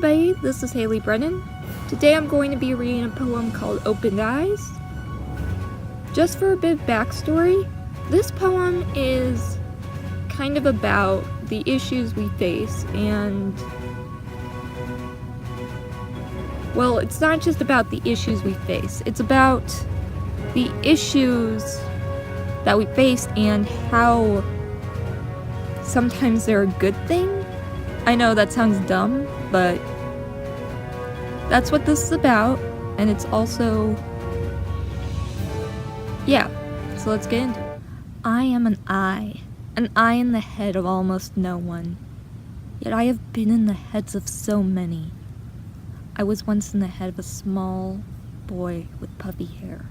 everybody, this is Haley Brennan. Today I'm going to be reading a poem called Opened Eyes. Just for a bit of backstory, this poem is kind of about the issues we face and, well, it's not just about the issues we face, it's about the issues that we face and how sometimes they're a good thing. I know that sounds dumb, but that's what this is about, and it's also, so let's get into it. I am an eye in the head of almost no one, yet I have been in the heads of so many. I was once in the head of a small boy with puffy hair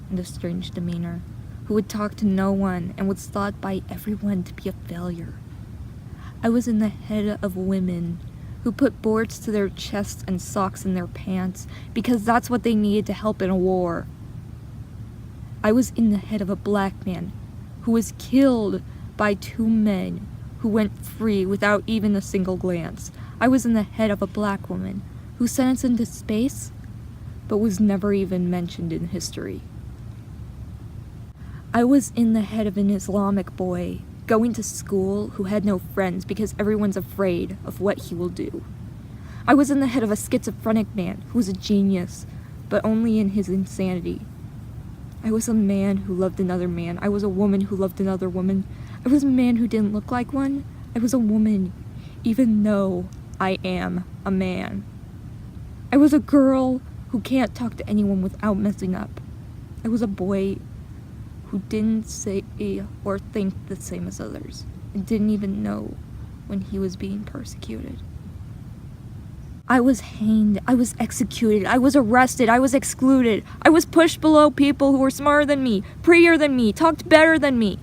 and a strange demeanor, who would talk to no one and was thought by everyone to be a failure. I was in the head of women who put boards to their chests and socks in their pants because that's what they needed to help in a war. I was in the head of a black man who was killed by two men who went free without even a single glance. I was in the head of a black woman who sent us into space but was never even mentioned in history. I was in the head of an Islamic boy going to school who had no friends because everyone's afraid of what he will do. I was in the head of a schizophrenic man who was a genius, but only in his insanity. I was a man who loved another man. I was a woman who loved another woman. I was a man who didn't look like one. I was a woman, even though I am a man. I was a girl who can't talk to anyone without messing up. I was a boy who didn't say or think the same as others, and didn't even know when he was being persecuted. I was hanged, I was executed, I was arrested, I was excluded, I was pushed below people who were smarter than me, prettier than me, talked better than me.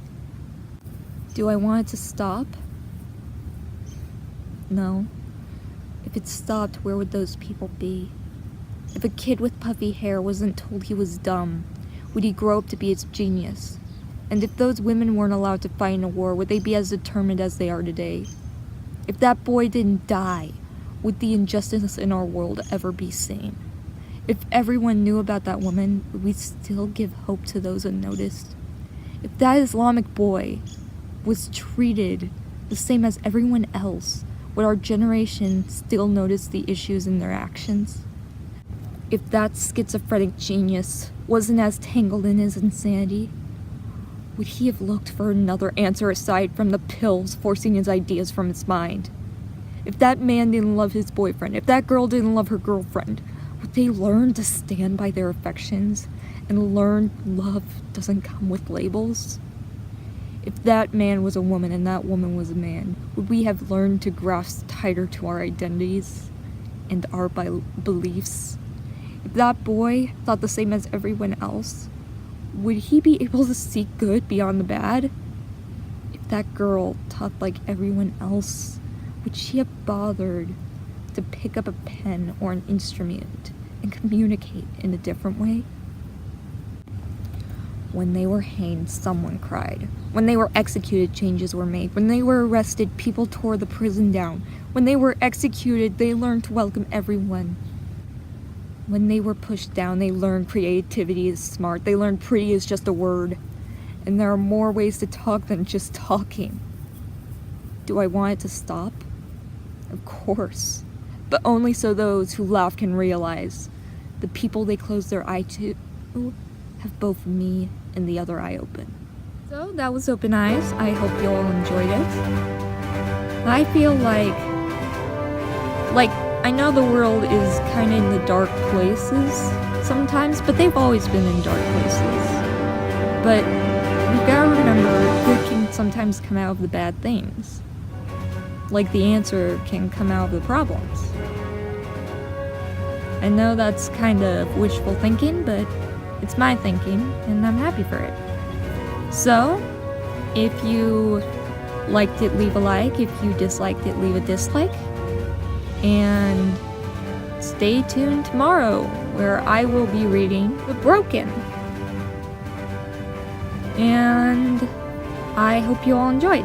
Do I want it to stop? No. If it stopped, where would those people be? If a kid with puffy hair wasn't told he was dumb, would he grow up to be its genius? And if those women weren't allowed to fight in a war, would they be as determined as they are today? If that boy didn't die, would the injustice in our world ever be seen? If everyone knew about that woman, would we still give hope to those unnoticed? If that Islamic boy was treated the same as everyone else, would our generation still notice the issues in their actions? If that schizophrenic genius wasn't as tangled in his insanity, would he have looked for another answer aside from the pills forcing his ideas from his mind? If that man didn't love his boyfriend, if that girl didn't love her girlfriend, would they learn to stand by their affections and learn love doesn't come with labels? If that man was a woman and that woman was a man, would we have learned to grasp tighter to our identities and our beliefs? If that boy thought the same as everyone else, would he be able to see good beyond the bad? If that girl thought like everyone else, would she have bothered to pick up a pen or an instrument and communicate in a different way? When they were hanged, someone cried. When they were executed, changes were made. When they were arrested, people tore the prison down. When they were executed, they learned to welcome everyone. When they were pushed down, they learned creativity is smart. They learned pretty is just a word. And there are more ways to talk than just talking. Do I want it to stop? Of course. But only so those who laugh can realize the people they close their eye to have both me and the other eye open. So that was Open Eyes. I hope you all enjoyed it. I feel like I know the world is kind of in the dark places sometimes, but they've always been in dark places. But we gotta remember, good can sometimes come out of the bad things. Like the answer can come out of the problems. I know that's kind of wishful thinking, but it's my thinking, and I'm happy for it. So, if you liked it, leave a like. If you disliked it, leave a dislike. And stay tuned tomorrow, where I will be reading The Broken. And I hope you all enjoyed.